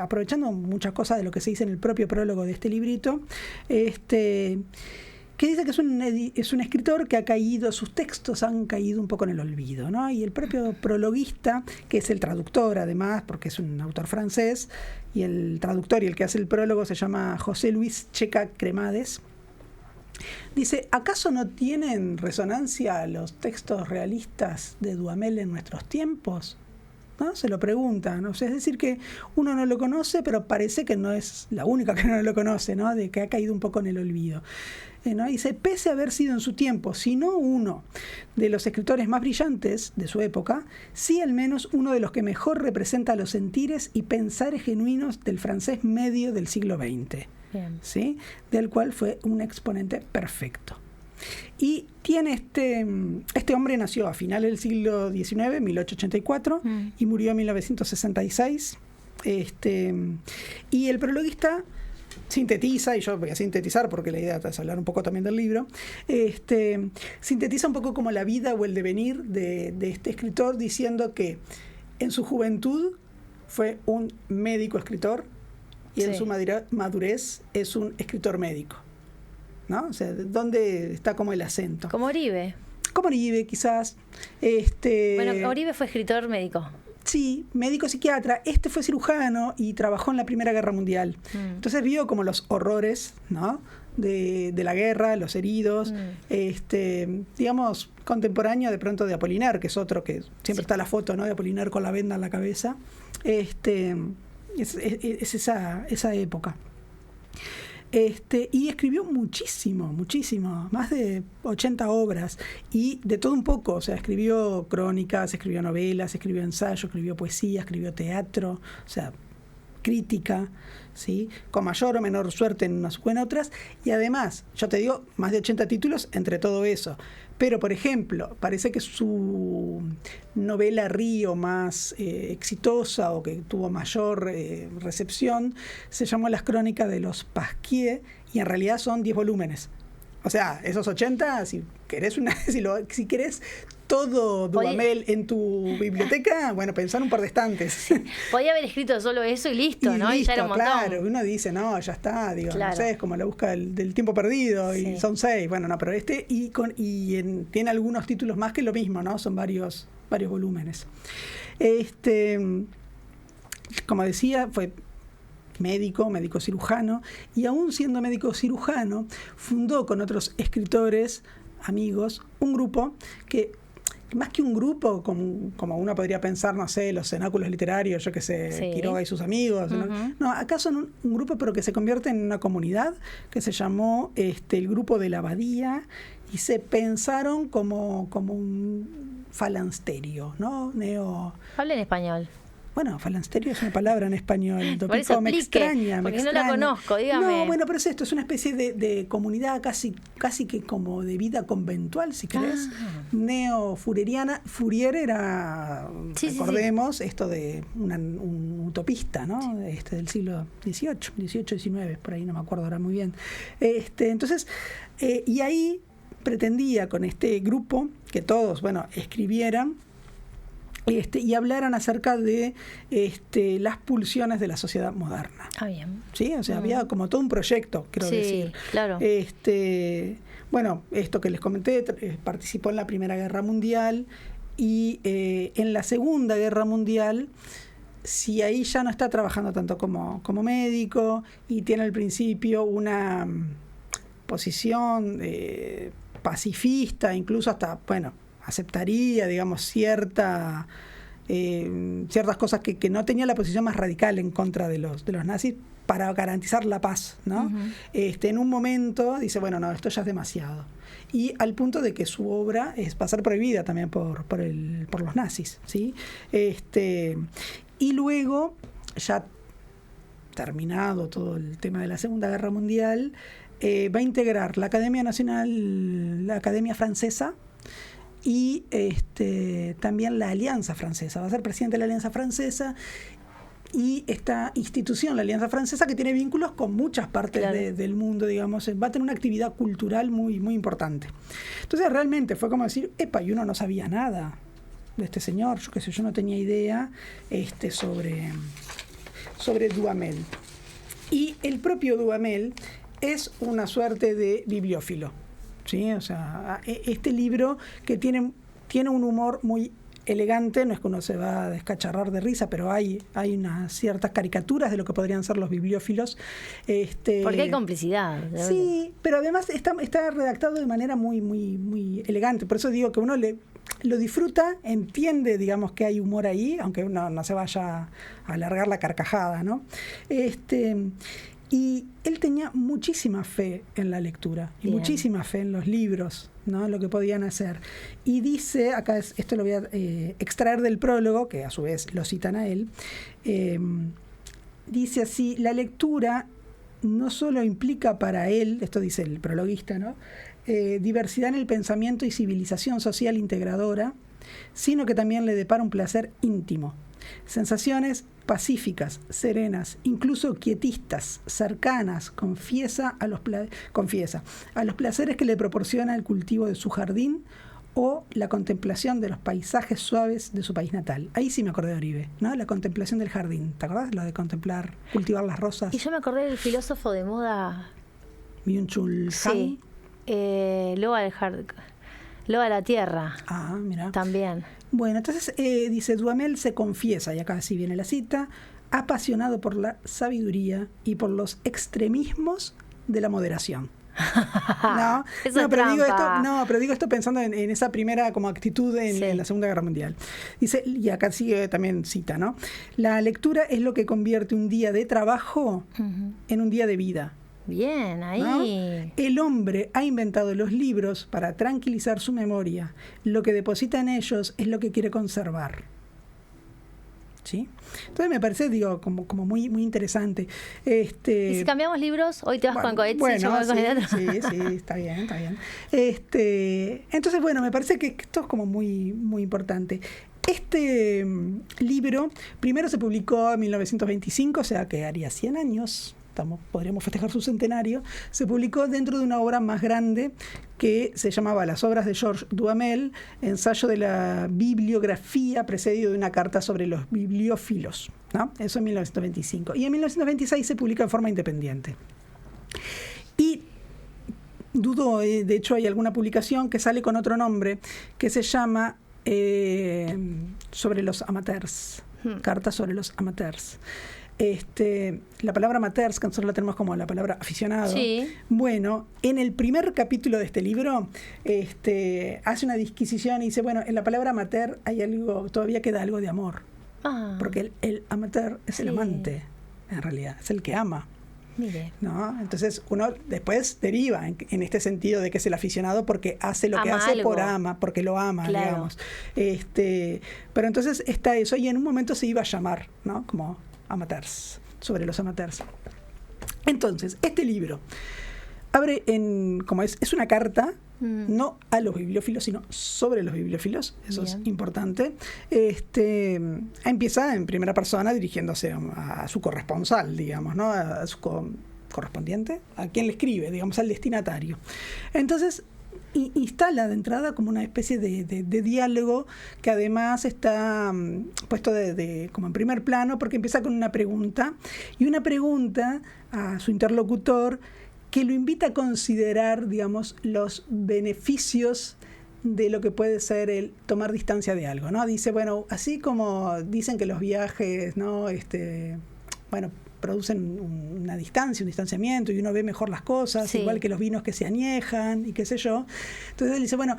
aprovechando muchas cosas de lo que se dice en el propio prólogo de este librito, que dice que es un escritor que ha caído, sus textos han caído un poco en el olvido, ¿no? Y el propio prologuista, que es el traductor además, porque es un autor francés, y el traductor y el que hace el prólogo se llama José Luis Checa Cremades, dice, ¿acaso no tienen resonancia los textos realistas de Duhamel en nuestros tiempos? ¿No? Se lo preguntan, ¿no? O sea, es decir que uno no lo conoce, pero parece que no es la única que no lo conoce, ¿no? De que ha caído un poco en el olvido. ¿No? Dice, pese a haber sido en su tiempo, si no uno de los escritores más brillantes de su época, sí al menos uno de los que mejor representa los sentires y pensares genuinos del francés medio del siglo XX, ¿sí? Del cual fue un exponente perfecto. Y tiene este hombre nació a finales del siglo XIX, 1884, y murió en 1966. Y el prologuista sintetiza, y yo voy a sintetizar porque la idea es hablar un poco también del libro, sintetiza un poco como la vida o el devenir de este escritor, diciendo que en su juventud fue un médico escritor y en su madurez es un escritor médico, ¿no? O sea, ¿dónde está como el acento? Como Oribe. Como Oribe, quizás. Bueno, Oribe fue escritor médico. Sí, médico psiquiatra. Este fue cirujano y trabajó en la Primera Guerra Mundial. Entonces vio como los horrores, ¿no? de la guerra, los heridos, digamos, contemporáneo de pronto de Apolinar, que es otro que siempre está la foto, ¿no? De Apolinar con la venda en la cabeza. Es esa época. Y escribió muchísimo, más de 80 obras, y de todo un poco, o sea, escribió crónicas, escribió novelas, escribió ensayo, escribió poesía, escribió teatro, o sea, crítica, ¿sí? Con mayor o menor suerte en unas o en otras, y además, yo te digo, más de 80 títulos entre todo eso. Pero, por ejemplo, parece que su novela Río más exitosa o que tuvo mayor recepción se llamó Las Crónicas de los Pasquier, y en realidad son 10 volúmenes. O sea, esos 80, si querés si querés todo Duhamel en tu biblioteca, bueno, pensar un par de estantes. Sí. Podía haber escrito solo eso y listo, ¿no? Listo, y ya era un montón. Claro, uno dice, no, ya está, digo, claro. No sé, es como la busca del tiempo perdido, y son 6, bueno, no, pero tiene algunos títulos más que lo mismo, ¿no? Son varios volúmenes. Como decía, fue médico cirujano, y aún siendo médico cirujano, fundó con otros escritores, amigos, un grupo que, más que un grupo, como uno podría pensar, no sé, los cenáculos literarios, yo qué sé, Quiroga y sus amigos, no, acá son un grupo, pero que se convierte en una comunidad que se llamó el Grupo de la Abadía, y se pensaron como un falansterio, ¿no? Habla en español. Bueno, falansterio es una palabra en español. Por eso Tópico me explique, extraña. porque no la conozco, dígame. No, bueno, pero es una especie de comunidad casi que como de vida conventual, si querés. Neo-fureriana. Fourier era, recordemos, esto de un utopista, ¿no? Del siglo XVIII, XIX, por ahí no me acuerdo ahora muy bien. Entonces, y ahí pretendía con este grupo que todos, escribieran y hablaran acerca de las pulsiones de la sociedad moderna. Ah, bien. ¿Sí? O sea, había como todo un proyecto, quiero decir. Claro. Esto que les comenté, participó en la Primera Guerra Mundial y en la Segunda Guerra Mundial, si ahí ya no está trabajando tanto como médico y tiene al principio una posición pacifista, incluso hasta, aceptaría, digamos, ciertas cosas que no tenía la posición más radical en contra de los nazis para garantizar la paz, ¿no? En un momento dice, no, esto ya es demasiado. Y al punto de que su obra va a ser prohibida también por los nazis, ¿sí? Y luego, ya terminado todo el tema de la Segunda Guerra Mundial, va a integrar la Academia Nacional, la Academia Francesa, y también la Alianza Francesa. Va a ser presidente de la Alianza Francesa, y esta institución, la Alianza Francesa, que tiene vínculos con muchas partes del mundo, digamos, va a tener una actividad cultural muy, muy importante. Entonces realmente fue como decir, y uno no sabía nada de este señor, yo no tenía idea sobre Duhamel. Y el propio Duhamel es una suerte de bibliófilo, ¿sí? O sea, este libro que tiene un humor muy elegante, no es que uno se va a descacharrar de risa, pero hay unas ciertas caricaturas de lo que podrían ser los bibliófilos. Porque hay complicidad. Sí, pero además está redactado de manera muy, muy, muy elegante. Por eso digo que uno lo disfruta, entiende, digamos, que hay humor ahí, aunque uno no se vaya a alargar la carcajada, ¿no? Y él tenía muchísima fe en la lectura y muchísima fe en los libros, ¿no? Lo que podían hacer. Y dice, acá esto lo voy a extraer del prólogo, que a su vez lo citan a él, dice así: la lectura no solo implica para él, esto dice el prologuista, ¿no? Diversidad en el pensamiento y civilización social integradora, sino que también le depara un placer íntimo. Sensaciones pacíficas, serenas, incluso quietistas, cercanas, confiesa a los placeres que le proporciona el cultivo de su jardín o la contemplación de los paisajes suaves de su país natal. Ahí sí me acordé de Oribe, ¿no? La contemplación del jardín. ¿Te acordás? Lo de contemplar, cultivar las rosas. Y yo me acordé del filósofo de moda Byung-Chul Han. Sí. Loa de la Tierra. Ah, mira. También. Bueno, entonces dice, Duhamel se confiesa, y acá sí viene la cita, apasionado por la sabiduría y por los extremismos de la moderación. ¿No? Pero digo esto pensando en esa primera como actitud en la Segunda Guerra Mundial. Dice, y acá sigue también cita, ¿no? La lectura es lo que convierte un día de trabajo en un día de vida. Bien, ahí. ¿No? El hombre ha inventado los libros para tranquilizar su memoria. Lo que deposita en ellos es lo que quiere conservar. ¿Sí? Entonces me parece, como muy, muy interesante. ¿Y si cambiamos libros? Hoy te vas con Coetzee, yo voy con el otro. Sí, está bien. Entonces, me parece que esto es como muy, muy importante. Este libro primero se publicó en 1925, o sea que haría 100 años. Podríamos festejar su centenario. Se publicó dentro de una obra más grande que se llamaba Las obras de Georges Duhamel, ensayo de la bibliografía, precedido de una carta sobre los bibliófilos, ¿no? Eso en 1925. Y en 1926 se publica en forma independiente. Y dudo, de hecho hay alguna publicación que sale con otro nombre, que se llama sobre los amateurs, Cartas sobre los amateurs. La palabra amateurs, que nosotros la tenemos como la palabra aficionado. Sí. Bueno, en el primer capítulo de este libro hace una disquisición y dice, en la palabra amateur hay algo, todavía queda algo de amor. Porque el amateur es el amante, en realidad, es el que ama. Mire. ¿no? Entonces uno después deriva en este sentido de que es el aficionado porque hace lo que Ama hace algo. porque lo ama, Claro. digamos. Pero entonces está eso, y en un momento se iba a llamar, ¿no? Como amateurs, sobre los amateurs. Entonces, este libro abre como es una carta, no a los bibliófilos, sino sobre los bibliófilos, eso Bien. es importante. Empieza en primera persona dirigiéndose a su corresponsal, digamos, ¿no? A su correspondiente, a quien le escribe, digamos, al destinatario. Entonces, instala de entrada como una especie de diálogo que además está puesto como en primer plano, porque empieza con una pregunta, y una pregunta a su interlocutor que lo invita a considerar, digamos, los beneficios de lo que puede ser el tomar distancia de algo, ¿no? Dice, bueno, así como dicen que los viajes, ¿no? Bueno, producen una distancia, un distanciamiento, y uno ve mejor las cosas, Sí. igual que los vinos que se añejan y qué sé yo. Entonces él dice, bueno,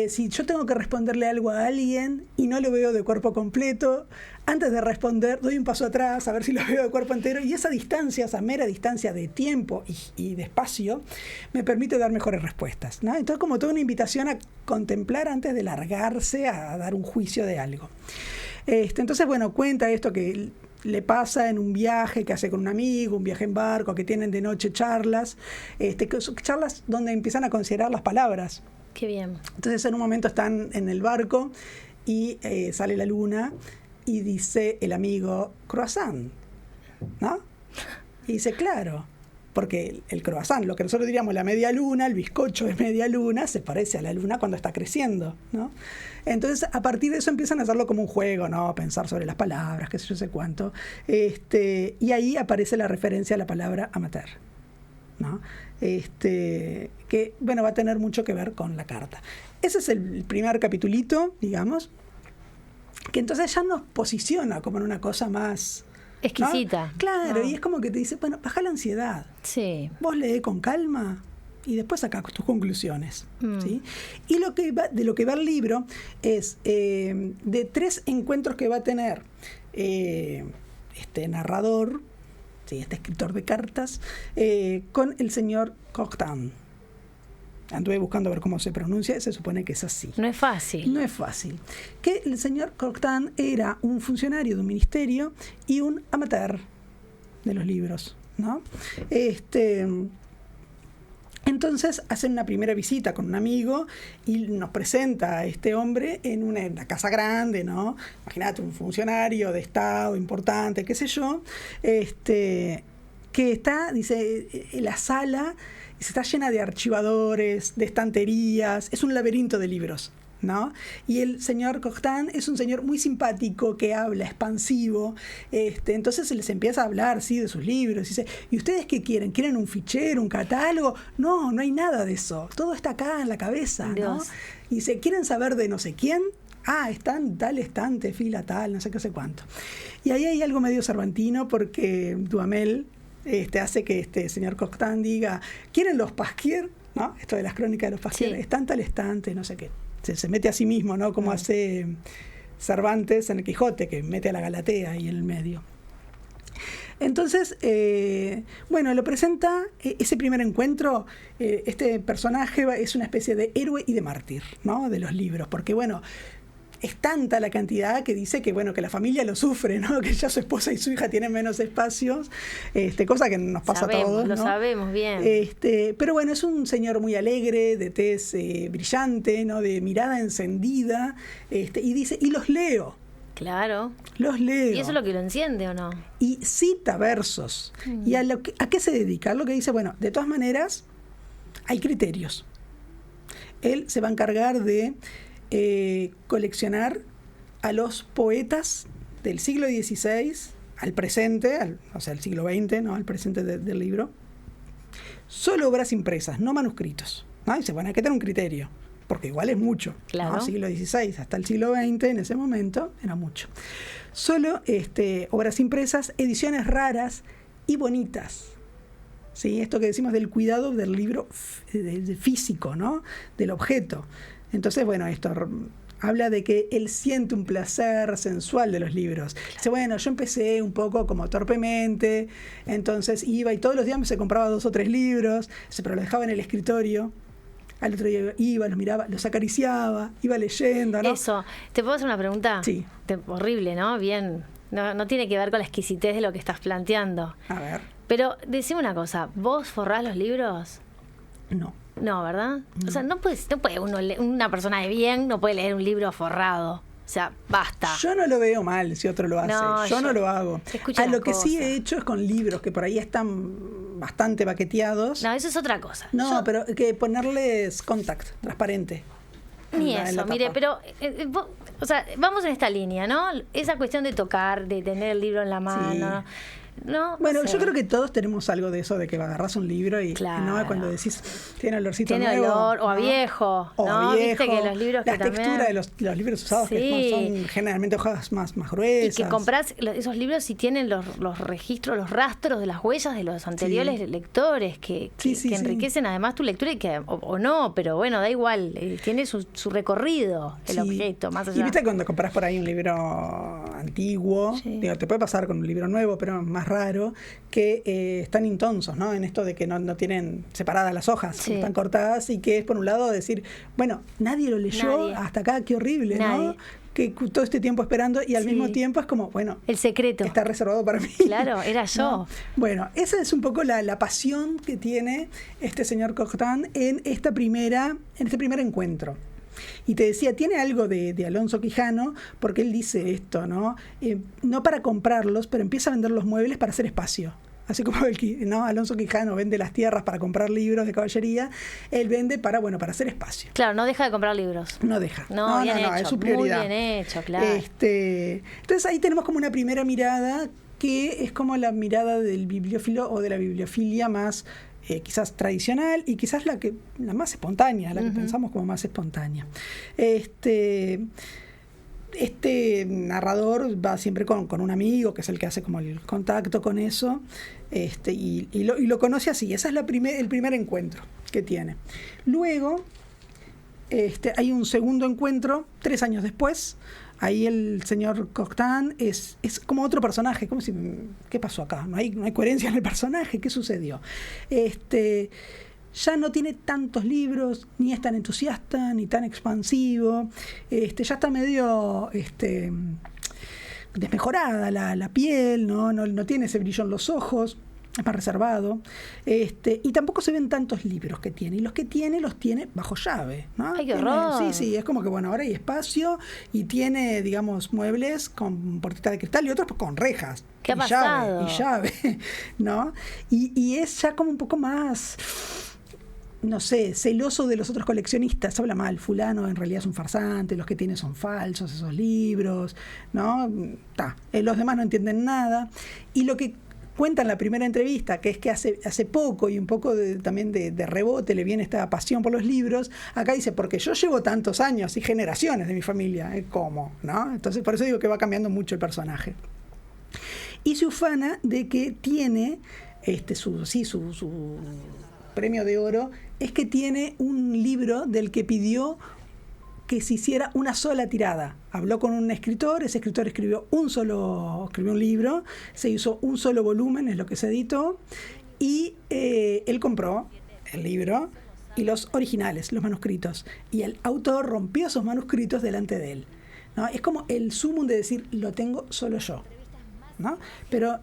si yo tengo que responderle algo a alguien y no lo veo de cuerpo completo, antes de responder doy un paso atrás a ver si lo veo de cuerpo entero, y esa distancia, esa mera distancia de tiempo y de espacio, me permite dar mejores respuestas, ¿no? Entonces, como toda una invitación a contemplar antes de largarse a dar un juicio de algo. Entonces, bueno, cuenta esto que le pasa en un viaje que hace con un amigo, un viaje en barco, que tienen de noche charlas, charlas donde empiezan a considerar las palabras. Qué bien. Entonces en un momento están en el barco y sale la luna y dice el amigo croissant, ¿no? Y dice, claro, porque el croissant, lo que nosotros diríamos la media luna, el bizcocho de media luna, se parece a la luna cuando está creciendo, ¿no? Entonces a partir de eso empiezan a hacerlo como un juego, ¿no? Pensar sobre las palabras, qué sé yo, sé cuánto. Y ahí aparece la referencia a la palabra amateur, ¿no? Que bueno, va a tener mucho que ver con la carta. Ese es el primer capitulito, digamos, que entonces ya nos posiciona como en una cosa más, ¿no? Exquisita. Claro, No. y es como que te dice, bueno, baja la ansiedad, Sí. vos lee con calma y después saca tus conclusiones, ¿sí? Y de lo que va el libro es de 3 encuentros que va a tener este narrador, ¿sí? Este escritor de cartas, con el señor Cocteau. Anduve buscando a ver cómo se pronuncia, se supone que es así. No es fácil. No es fácil. Que el señor Cocteau era un funcionario de un ministerio y un amateur de los libros, ¿no? Entonces hacen una primera visita con un amigo y nos presenta a este hombre en una casa grande, ¿no? Imagínate, un funcionario de Estado importante, qué sé yo, que está, dice, en la sala se está llena de archivadores, de estanterías, es un laberinto de libros, ¿no? Y el señor Cocteau es un señor muy simpático que habla, expansivo, entonces se les empieza a hablar, sí, de sus libros, y dice, ¿y ustedes qué quieren? ¿Quieren un fichero, un catálogo? No, no hay nada de eso, todo está acá en la cabeza, ¿no? Dios. Y dice, ¿quieren saber de no sé quién? Ah, está en tal estante, fila tal, no sé qué sé cuánto. Y ahí hay algo medio cervantino porque Duhamel hace que este señor Cocteau diga, ¿quieren los Pasquier? ¿No? Esto de las crónicas de los Pasquier, Sí. están tal estante, no sé qué. Se mete a sí mismo, ¿no? Como hace Cervantes en el Quijote, que mete a la Galatea ahí en el medio. Entonces, bueno, lo presenta ese primer encuentro. Este personaje es una especie de héroe y de mártir, ¿no? De los libros, porque bueno, es tanta la cantidad que dice que bueno, que la familia lo sufre, ¿no? Que ya su esposa y su hija tienen menos espacios, cosa que nos pasa a todos, ¿no? Lo sabemos bien. Pero bueno, es un señor muy alegre, de tez brillante, ¿no? De mirada encendida, y dice, y los leo. Claro. Los leo. ¿Y eso es lo que lo enciende o no? Y cita versos. ¿Y a qué se dedica? Lo que dice, bueno, de todas maneras, hay criterios. Él se va a encargar de coleccionar a los poetas del siglo XVI al presente, o sea, al siglo XX, ¿no? Al presente del libro, solo obras impresas, no manuscritos, ¿no? Y dice, bueno, hay que tener un criterio, porque igual es mucho, Claro. ¿no? Siglo XVI hasta el siglo XX, en ese momento, era mucho. Solo obras impresas, ediciones raras y bonitas. ¿Sí? Esto que decimos del cuidado del libro físico, ¿no? Del objeto. Entonces, bueno, esto, habla de que él siente un placer sensual de los libros. Dice, bueno, yo empecé un poco como torpemente, entonces iba y todos los días se compraba 2 o 3 libros, pero los dejaba en el escritorio. Al otro día iba, los miraba, los acariciaba, iba leyendo, ¿no? Eso. ¿Te puedo hacer una pregunta? Sí. Horrible, ¿no? Bien. No tiene que ver con la exquisitez de lo que estás planteando. A ver. Pero decime una cosa, ¿vos forrás los libros? No. No, ¿verdad? O sea, no puede una persona de bien no puede leer un libro forrado. O sea, basta. Yo no lo veo mal si otro lo hace. No, yo no lo hago. Lo que sí he hecho es con libros que por ahí están bastante baqueteados. No, eso es otra cosa. No, pero que ponerles contact, transparente. Ni en eso, la mire, tapa. pero o sea, vamos en esta línea, ¿no? Esa cuestión de tocar, de tener el libro en la mano. Sí. No, Bueno, no sé. yo creo que todos tenemos algo de eso, de que agarrás un libro y Claro. ¿no? Cuando decís, tiene olorcito Tiene nuevo. olor, o a ¿no? viejo, O ¿no? a viejo. Viste que los libros la que también... textura de los libros usados, Sí. que son generalmente hojas más Y gruesas. que comprás esos libros y tienen los registros, los rastros de las huellas de los anteriores lectores que enriquecen además tu lectura y que o no, pero bueno, da igual, tiene su recorrido el Sí. objeto, más allá. Y viste cuando compras por ahí un libro antiguo, Sí. digo, te puede pasar con un libro nuevo, pero más raro, que están intonsos, ¿no? En esto de que no tienen separadas las hojas, Sí. están cortadas, y que es por un lado decir, bueno, nadie lo leyó Nadie. hasta acá, qué horrible, Nadie. ¿no? Que todo este tiempo esperando y al Sí. mismo tiempo es como, bueno, El secreto. está reservado para mí. Claro, era yo. ¿No? Bueno, esa es un poco la pasión que tiene este señor Cocteau en este primer encuentro. Y te decía, tiene algo de Alonso Quijano, porque él dice esto, ¿no? No para comprarlos, pero empieza a vender los muebles para hacer espacio. Así como ¿no? Alonso Quijano vende las tierras para comprar libros de caballería, él vende para hacer espacio. Claro, no deja de comprar libros. No deja. No, bien hecho, es su prioridad. muy bien hecho, claro. Entonces ahí tenemos como una primera mirada que es como la mirada del bibliófilo o de la bibliofilia más quizás tradicional y quizás la más espontánea, la que pensamos como más espontánea. Este narrador va siempre con un amigo, que es el que hace como el contacto con eso, y lo conoce así. Ese es el primer encuentro que tiene. Luego hay un segundo encuentro, 3 años después. Ahí el señor Cocteau es como otro personaje, como si, ¿qué pasó acá? No hay coherencia en el personaje, ¿qué sucedió? Ya no tiene tantos libros, ni es tan entusiasta, ni tan expansivo, ya está medio desmejorada la piel, no tiene ese brillo en los ojos, es más reservado, y tampoco se ven tantos libros que tiene, y los que tiene los tiene bajo llave, ¿no? ¡Ay, qué horror! Sí, es como que bueno, ahora hay espacio y tiene, digamos, muebles con puertitas de cristal y otros pues, con rejas. ¿Qué ha pasado? Y llave, ¿no? Y es ya como un poco más, no sé, celoso de los otros coleccionistas. Habla mal, fulano en realidad es un farsante, los que tiene son falsos esos libros, ¿no? Los demás no entienden nada. Y lo que cuenta en la primera entrevista, que es que hace poco y un poco también de rebote le viene esta pasión por los libros, acá dice, porque yo llevo tantos años y generaciones de mi familia, ¿cómo? ¿No? Entonces por eso digo que va cambiando mucho el personaje. Y se ufana de que tiene su premio de oro, es que tiene un libro del que pidió que se hiciera una sola tirada. Habló con un escritor, ese escritor escribió un libro, se hizo un solo volumen, es lo que se editó, y él compró el libro y los originales, los manuscritos, y el autor rompió esos manuscritos delante de él, ¿no? Es como el sumum de decir, lo tengo solo yo, ¿no? Pero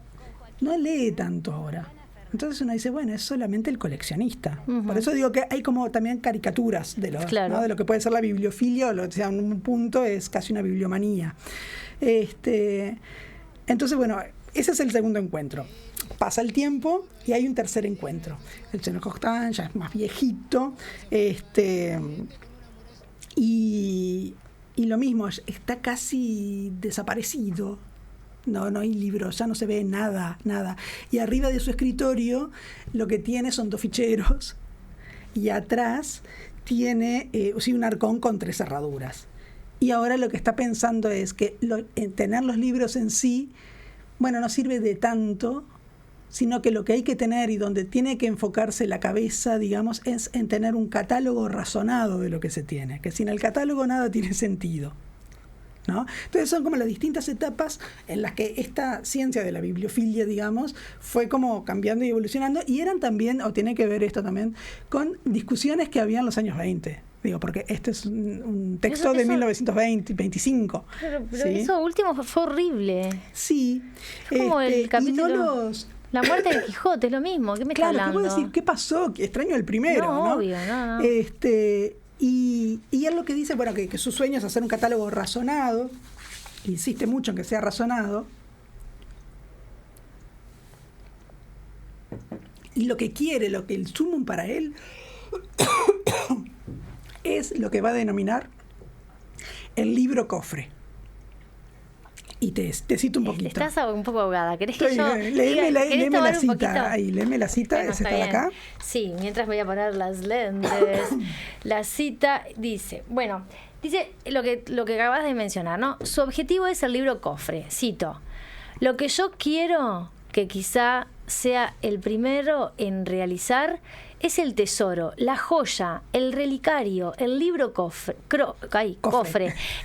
no lee tanto ahora. Entonces uno dice, bueno, es solamente el coleccionista. Por eso digo que hay como también caricaturas de ¿no? De lo que puede ser la bibliofilia, o sea, en un punto es casi una bibliomanía. Entonces, bueno, ese es el segundo encuentro. Pasa el tiempo y hay un tercer encuentro. El señor Cocteau ya es más viejito, y lo mismo, está casi desaparecido. No hay libros, ya no se ve nada. Y arriba de su escritorio lo que tiene son 2 ficheros y atrás tiene un arcón con 3 cerraduras. Y ahora lo que está pensando es que tener los libros en sí, bueno, no sirve de tanto sino que lo que hay que tener y donde tiene que enfocarse la cabeza, digamos, es en tener un catálogo razonado de lo que se tiene, que sin el catálogo nada tiene sentido, ¿no? Entonces son como las distintas etapas en las que esta ciencia de la bibliofilia, digamos, fue como cambiando y evolucionando, y eran también, o tiene que ver esto también, con discusiones que había en los años 20. Digo, porque este es un texto de 1925. Pero ¿sí? Eso último fue horrible. Sí. Como el capítulo... Y no los... La muerte de Quijote, es lo mismo. ¿Qué me está Claro, ¿qué hablando? puedo decir? ¿Qué pasó? Extraño el primero, ¿no? Obvio, no. Y él lo que dice, bueno, que su sueño es hacer un catálogo razonado, insiste mucho en que sea razonado, y lo que quiere, lo que el sumum para él, es lo que va a denominar el libro cofre. Y te cito un poquito. Estás un poco ahogada. ¿Querés que yo Léeme la tomar un poquito? cita. Ahí, léeme la cita. Bueno, ¿Es está esta de bien. acá? Sí, mientras voy a poner las lentes. La cita dice, dice lo que acabas de mencionar, ¿no? Su objetivo es el libro cofre. Cito: lo que yo quiero, que quizá sea el primero en realizar, es el tesoro, la joya, el relicario, el libro cofre,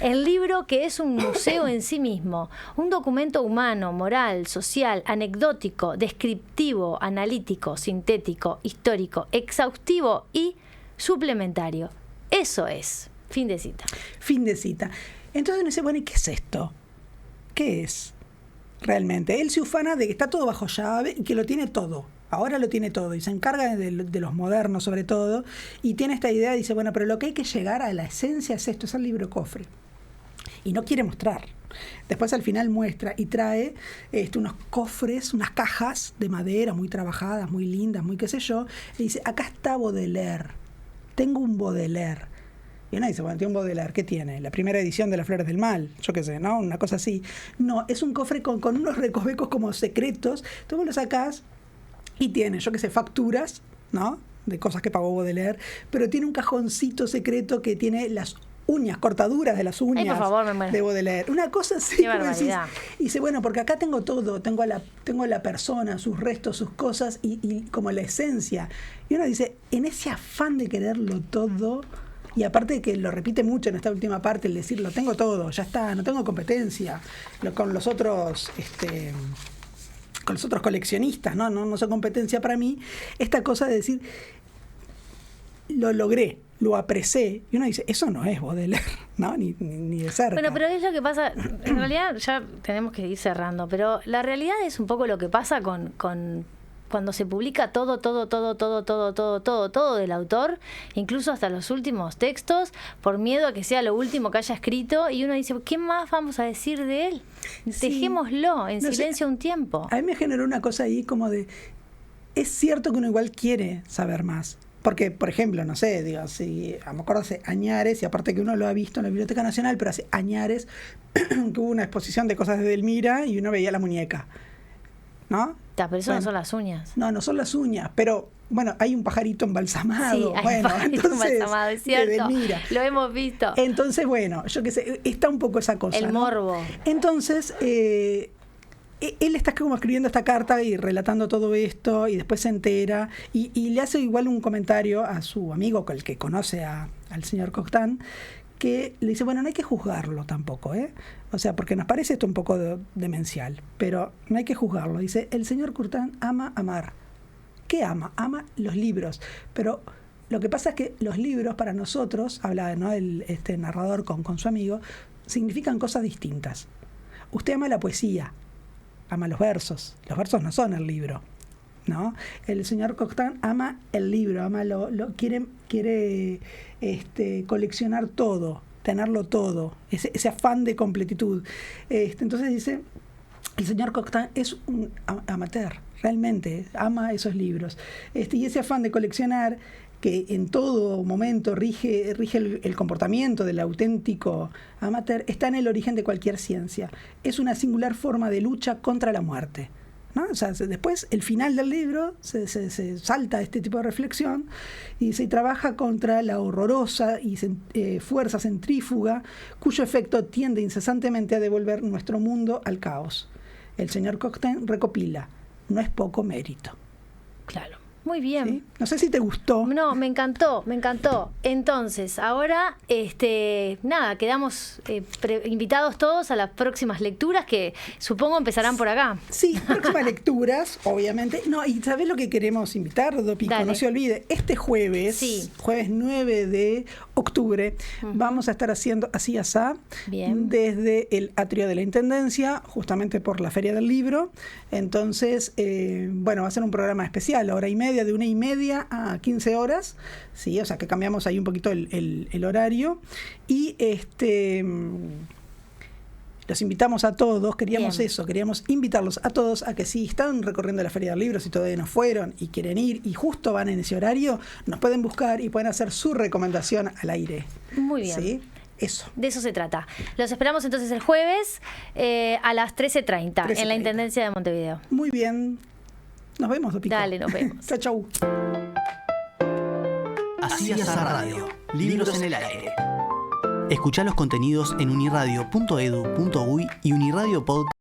el libro que es un museo en sí mismo, un documento humano, moral, social, anecdótico, descriptivo, analítico, sintético, histórico, exhaustivo y suplementario. Eso es. Fin de cita. Fin de cita. Entonces uno dice, bueno, ¿y qué es esto? ¿Qué es realmente? Él se ufana de que está todo bajo llave y que lo tiene todo. Ahora lo tiene todo y se encarga de los modernos sobre todo, y tiene esta idea, dice, bueno, pero lo que hay que llegar a la esencia es esto, es el libro cofre. Y no quiere mostrar. Después al final muestra y trae unos cofres, unas cajas de madera muy trabajadas, muy lindas, muy qué sé yo, y dice, acá está Baudelaire, tengo un Baudelaire. Y uno dice, bueno, tiene un Baudelaire, ¿qué tiene? La primera edición de Las Flores del Mal, yo qué sé, ¿no? Una cosa así. No, es un cofre con unos recovecos como secretos, tú vos lo sacás y tiene, yo qué sé, facturas, ¿no? De cosas que pagó Baudelaire, pero tiene un cajoncito secreto que tiene las uñas, cortaduras de las uñas. Ay, por favor, me muero. De Baudelaire. Una cosa así. Qué barbaridad. Y dice, bueno, porque acá tengo todo, tengo a la persona, sus restos, sus cosas y como la esencia. Y uno dice, en ese afán de quererlo todo, y aparte de que lo repite mucho en esta última parte, el decir, lo tengo todo, ya está, no tengo competencia con los otros... con los otros coleccionistas, no son competencia para mí, esta cosa de decir, lo logré, lo apresé, y uno dice, eso no es Baudelaire, ¿no? Ni de cerca. Bueno, pero es lo que pasa, en realidad ya tenemos que ir cerrando, pero la realidad es un poco lo que pasa con cuando se publica todo del autor, incluso hasta los últimos textos, por miedo a que sea lo último que haya escrito, y uno dice, ¿qué más vamos a decir de él? Sí. Dejémoslo en silencio un tiempo. A mí me generó una cosa ahí como de, es cierto que uno igual quiere saber más. Porque, por ejemplo, no sé, digo, si me acuerdo hace añares, y aparte que uno lo ha visto en la Biblioteca Nacional, pero hace añares que hubo una exposición de cosas de Delmira y uno veía la muñeca, ¿no? Pero eso no son las uñas. No son las uñas, pero bueno, hay un pajarito embalsamado. Sí, hay un pajarito embalsamado, es cierto. Lo hemos visto. Entonces, bueno, yo qué sé, está un poco esa cosa. El morbo. Entonces, él está como escribiendo esta carta y relatando todo esto, y después se entera, y le hace igual un comentario a su amigo, con el que conoce al señor Cocteau, que le dice, bueno, no hay que juzgarlo tampoco, ¿eh? O sea, porque nos parece esto un poco demencial, pero no hay que juzgarlo. Dice, el señor Cocteau ama amar. ¿Qué ama? Ama los libros. Pero lo que pasa es que los libros para nosotros, habla, ¿no?, este narrador con su amigo, significan cosas distintas. Usted ama la poesía, ama los versos. Los versos no son el libro, ¿no? El señor Cocteau ama el libro, ama quiere coleccionar todo, tenerlo todo, ese afán de completitud. Entonces dice, el señor Cocteau es un amateur, realmente ama esos libros. Y ese afán de coleccionar, que en todo momento rige el comportamiento del auténtico amateur, está en el origen de cualquier ciencia. Es una singular forma de lucha contra la muerte, ¿no? O sea, después, el final del libro, se salta este tipo de reflexión y se trabaja contra la horrorosa fuerza centrífuga cuyo efecto tiende incesantemente a devolver nuestro mundo al caos. El señor Cocteau recopila no es poco mérito. Claro. Muy bien. ¿Sí? No sé si te gustó. No, me encantó, me encantó. Entonces, ahora, nada, quedamos invitados todos a las próximas lecturas que supongo empezarán por acá. Sí, próximas lecturas, obviamente. No, y ¿sabés lo que queremos invitar, Dopico? Dale. No se olvide, este jueves, Sí. jueves 9 de octubre, vamos a estar haciendo Así Asá, Bien. desde el atrio de la Intendencia, justamente por la Feria del Libro. Entonces, bueno, va a ser un programa especial, hora y media, de 1:30 a 15 horas, sí, o sea que cambiamos ahí un poquito el horario. Y los invitamos a todos, queríamos Bien. eso, queríamos invitarlos a todos a que si están recorriendo la Feria del Libro, si todavía no fueron y quieren ir y justo van en ese horario, nos pueden buscar y pueden hacer su recomendación al aire. Muy bien. ¿Sí? Eso. De eso se trata. Los esperamos entonces el jueves a las 13:30 en la 13:30. Intendencia de Montevideo. Muy bien. Nos vemos, Dopico. Dale, nos vemos. Chau, chau. Así Asá Radio. Libros en el aire. Escuchá los contenidos en uniradio.edu.uy y Uniradio Podcast.